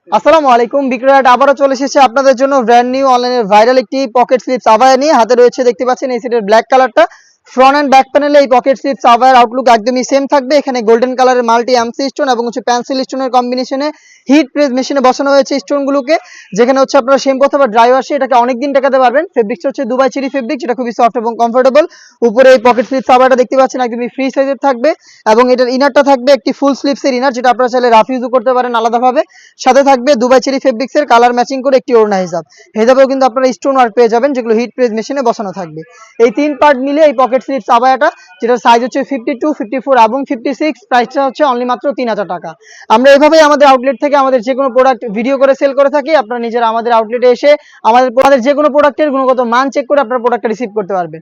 আসসালামু আলাইকুম। বিক্রয়হাট আবারও চলে এসেছে আপনাদের জন্য ব্র্যান্ড নিউ অনলাইনে ভাইরাল একটি পকেট স্লিপস আভায়া নিয়ে। হাতে রয়েছে, দেখতে পাচ্ছেন এই সেটের ব্ল্যাক কালারটা। ফ্রন্ট এন্ড ব্যাক প্যানেলে এই পকেট স্লিপস আভায়ার আউটলুক একদমই সেম থাকবে। এখানে গোল্ডেন কালারের মাল্টি এমসি স্টোন এবং পেন্সিল স্টোনের কম্বিনেশনে হিট প্রেস মেশিনে বসানো হয়েছে স্টোনগুলোকে, যেখানে আপনারা শ্যাম্পু অথবা ড্রাই ওয়াশে এটাকে অনেকদিন টেকাতে পারবেন। ফেব্রিক্সটা হচ্ছে দুবাই চেরি ফেব্রিক, যেটা খুবই সফট এবং কমফোর্টেবল। উপরে এই পকেট স্লিপস আভায়াটা দেখতে পাচ্ছেন একদমই ফ্রি সাইজের থাকবে এবং এটার ইনারটা থাকবে একটি ফুল স্লিপসের ইনার, যেটা আপনারা চাইলে রাফ ইউজও করতে পারেন আলাদাভাবে। সাথে থাকবে দুবাই চেরি ফেব্রিক্সের কালার ম্যাচিং করে একটি ওড়না হিজাব। হিজাবেও কিন্তু আপনারা স্টোন ওয়ার্ক পেয়ে যাবেন, যেগুলো হিট প্রেস মেশিনে বসানো থাকবে। এই তিন পার্ট মিলে এই পকেট স্লিপস আভায়াটা, যেটার সাইজ হচ্ছে 52, 54 এবং 56, প্রাইসটা হচ্ছে অনলি মাত্র 3000 টাকা। আমরা এভাবেই আমাদের আউটলেট থেকে আমাদের যে কোনো প্রোডাক্ট ভিডিও করে সেল করে থাকি। আপনারা নিজেরা আমাদের আউটলেটে এসে আমাদের যে কোনো প্রোডাক্টের গুণগত মান চেক করে আপনারা প্রোডাক্টটা রিসিভ করতে পারবেন।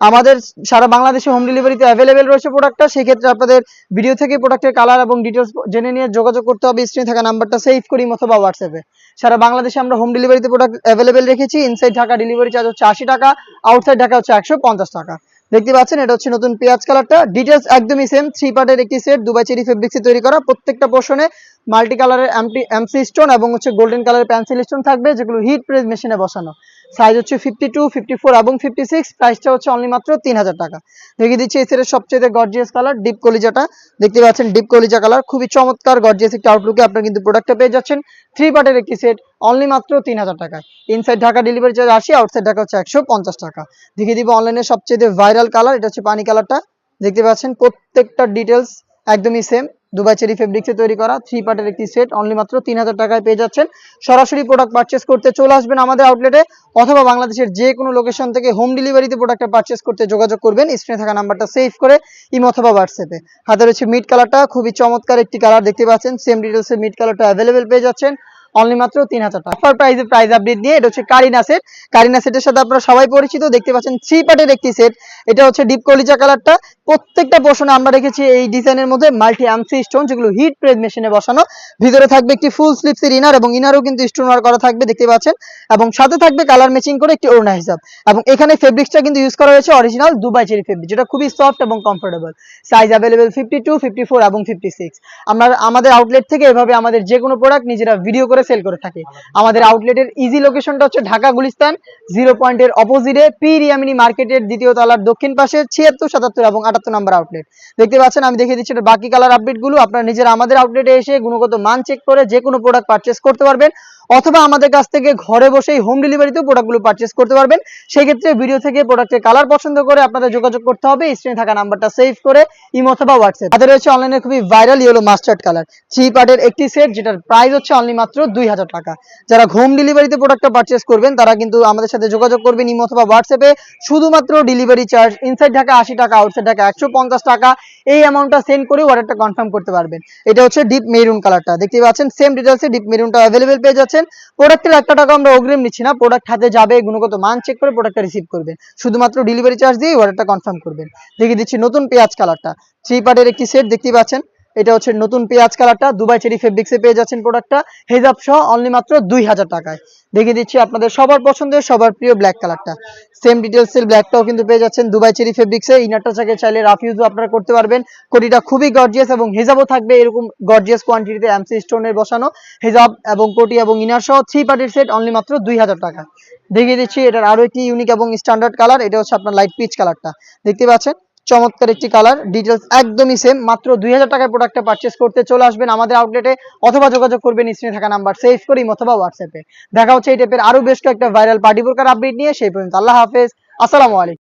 আমাদের সারা বাংলাদেশে হোম ডেলিভারিতে অ্যাভেলেবেল রয়েছে প্রোডাক্টটা। সেই ক্ষেত্রে আপনাদের ভিডিও থেকে প্রোডাক্টের কালার এবং ডিটেলস জেনে নিয়ে যোগাযোগ করতে হবে স্ক্রিনে থাকা নাম্বারটা সেভ করি অথবা হোয়াটসঅ্যাপে। সারা বাংলাদেশে আমরা হোম ডেলিভারিতে প্রোডাক্ট অ্যাভেলেবেল রেখেছি। ইনসাইড ঢাকা ডেলিভারি চার্জ হচ্ছে 80 টাকা, আউটসাইড ঢাকা হচ্ছে 150 টাকা। দেখতে পাচ্ছেন এটা হচ্ছে নতুন পেঁয়াজ কালারটা। ডিটেলস একদমই সেম, 3 পার্টের একটি সেট, দুবাই চেরি ফেব্রিক্সে তৈরি করা। প্রত্যেকটা পোর্শনে মাল্টি কালারের এমসি স্টোন এবং গোল্ডেন কালারের পেন্সিল স্টোন থাকবে, যেগুলো হিট প্রেস মেশিনে বসানো। সাইজ হচ্ছে 52, 54 এবং 56, প্রাইসটা হচ্ছে অনলি মাত্র 3000 টাকা। দেখিয়ে দিচ্ছি এই সেটের সবচেয়ে গর্জিয়াস কালার ডিপ কলিজাটা। দেখতে পাচ্ছেন ডিপ কলিজা কালার, খুবই চমৎকার গর্জিয়াস একটা আউটলুকে আপনারা কিন্তু প্রোডাক্টটা পেয়ে যাচ্ছেন। 3 পার্টের একটি সেট অনলি মাত্র 3000 টাকায়। Inside Dhaka delivery charge 80, outside Dhaka হচ্ছে 150 টাকা। দেখিয়ে দিব অনলাইনে সবচেয়ে ভাইরাল কালার, এটা হচ্ছে পানি কালারটা। দেখতে পাচ্ছেন প্রত্যেকটা ডিটেলস একদমই সেম, দুবাই চেরি ফেব্রিক্সে তৈরি করা 3 পার্টের একটি সেট অনলি মাত্র 3000 টাকায় পেয়ে যাচ্ছেন। সরাসরি প্রোডাক্ট পারচেস করতে চলে আসবেন আমাদের আউটলেটে, অথবা বাংলাদেশের যে কোনো লোকেশন থেকে হোম ডেলিভারিতে প্রোডাক্টটা পারচেস করতে যোগাযোগ করবেন স্ক্রিনে থাকা নাম্বারটা সেভ করে ইমো অথবা হোয়াটসঅ্যাপে। হাতে রয়েছে মিড কালারটা, খুবই চমৎকার একটি কালার। দেখতে পাচ্ছেন সেম ডিটেলসে মিড কালারটা অ্যাভেলেবেল পেয়ে যাচ্ছেন অনলি মাত্র 3000 টাকা। অফার প্রাইসে প্রাইস আপডেট নিয়ে, এটা হচ্ছে কারিনা সেট। কারিনা সেটের সাথে আপনারা সবাই পরিচিত। দেখতে পাচ্ছেন 3 পার্টের একটি সেট, এটা হচ্ছে ডিপ কলিজা কালারটা। প্রত্যেকটা পোর্শনে আমরা রেখেছি এই ডিজাইনের মধ্যে মাল্টি এমসি স্টোন, যেগুলো হিট প্রেস মেশিনে বসানো। ভিতরে থাকবে একটি ফুল স্লিপসের ইনার এবং ইনারও কিন্তু স্টোন ওয়ার্ক করা থাকবে, দেখতে পাচ্ছেন। এবং সাথে থাকবে কালার ম্যাচিং করে একটি ওড়না হিসাব। এবং এখানে ফেব্রিক্সটা কিন্তু ইউজ করা হয়েছে অরিজিনাল দুবাই চেরি ফেব্রিক, যেটা খুবই সফট এবং কমফোর্টেবল। সাইজ অ্যাভেলেবেল 52, 54 এবং 56। আমরা আমাদের আউটলেট থেকে এভাবে আমাদের যে কোনো প্রোডাক্ট নিজেরা ভিডিও করে সেল করে থাকি। আমাদের আউটলেটের ইজি লোকেশনটা হচ্ছে ঢাকা গুলিস্তান 0 পয়েন্টের অপোজিটে পীর ইয়ামিনী মার্কেটের দ্বিতীয় তলার দক্ষিণ পাশে 76, 77 এবং 78 নম্বর আউটলেট। দেখতে পাচ্ছেন আমি দেখিয়ে দিচ্ছি বাকি কালার আপডেট গুলো। আপনারা নিজেরা আমাদের আউটলেটে এসে গুণগত মান চেক করে যে কোনো প্রোডাক্ট পারচেস করতে পারবেন, অথবা আমাদের কাছ থেকে ঘরে বসেই হোম ডেলিভারিতেও প্রোডাক্টগুলো পারচেস করতে পারবেন। সেই ক্ষেত্রে ভিডিও থেকে প্রোডাক্টের কালার পছন্দ করে আপনাদের যোগাযোগ করতে হবে স্ক্রিনে থাকা নাম্বারটা সেভ করে ইমো অথবা হোয়াটসঅ্যাপ। তাদের রয়েছে অনলাইনে খুবই ভাইরাল ইয়েলো মাস্টার্ড কালার 3 পার্টের একটি সেট, যেটার প্রাইস হচ্ছে অনলি মাত্র 2000 টাকা। যারা হোম ডেলিভারিতে প্রোডাক্টটা পারচেস করবেন তারা কিন্তু আমাদের সাথে যোগাযোগ করবেন ইমো অথবা হোয়াটসঅ্যাপে। শুধুমাত্র ডেলিভারি চার্জ ইনসাইড ঢাকা 80 টাকা, আউটসাইড ঢাকা 150 টাকা। এই অ্যামাউন্টটা সেন্ড করে অর্ডারটা কনফার্ম করতে পারবেন। এটা হচ্ছে ডিপ মেরুন কালারটা। দেখতে পাচ্ছেন সেম ডিটেইলসে ডিপ মেরুনটা অ্যাভেলেবেল পেয়ে যাচ্ছেন। প্রোডাক্টের 1 টাকা আমরা অগ্রিম নিচ্ছি না, প্রোডাক্ট হাতে যাবে, গুণগত মান চেক করে প্রোডাক্টটা রিসিভ করবেন। শুধুমাত্র ডেলিভারি চার্জ দিয়ে অর্ডারটা কনফার্ম করবেন। দেখিয়ে দিচ্ছি নতুন পেঁয়াজ কালারটা, 3 পার্টের একটি সেট। দেখতে পাচ্ছেন এটা হচ্ছে নতুন পেঁয়াজ কালারটা, দুবাই চেরি ফেব্রিক্সে পেয়ে যাচ্ছেন প্রোডাক্টটা হেজাব সহ অনলি মাত্র 2000 টাকায়। দেখিয়ে দিচ্ছি আপনাদের সবার পছন্দের সবার প্রিয় ব্ল্যাক কালারটা। সেম ডিটেইলসের ব্ল্যাকটাও কিন্তু পেয়ে যাচ্ছেন দুবাই চেরি ফেব্রিক্সে। ইনারটা থেকে চাইলে রাফ ইউজও আপনারা করতে পারবেন। কোটিটা খুবই গর্জিয়াস এবং হেজাবও থাকবে এরকম গর্জিয়াস কোয়ান্টিটিতে এমসি স্টোনের বসানো হেজাব এবং কোটি এবং ইনার সহ 3 পার্টির সেট অনলি মাত্র 2000 টাকা। দেখিয়ে দিচ্ছি এটার আরো একটি ইউনিক এবং স্ট্যান্ডার্ড কালার, এটা হচ্ছে আপনার লাইট পিচ কালারটা। দেখতে পাচ্ছেন চমৎকার একটি কালার, ডিটেইলস একদমই সেম। মাত্র 2000 টাকায় প্রোডাক্টটা পারচেস করতে চলে আসবেন আমাদের আউটলেটে, অথবা যোগাযোগ করবেন স্ক্রিনে থাকা নাম্বার সেভ করি অথবা হোয়াটসঅ্যাপে। দেখা হচ্ছে এই টাইপের আরো বেশ কয়েকটা ভাইরাল পার্টি বোরকার আপডেট নিয়ে। সেই পর্যন্ত আল্লাহ হাফেজ, আসসালামু আলাইকুম।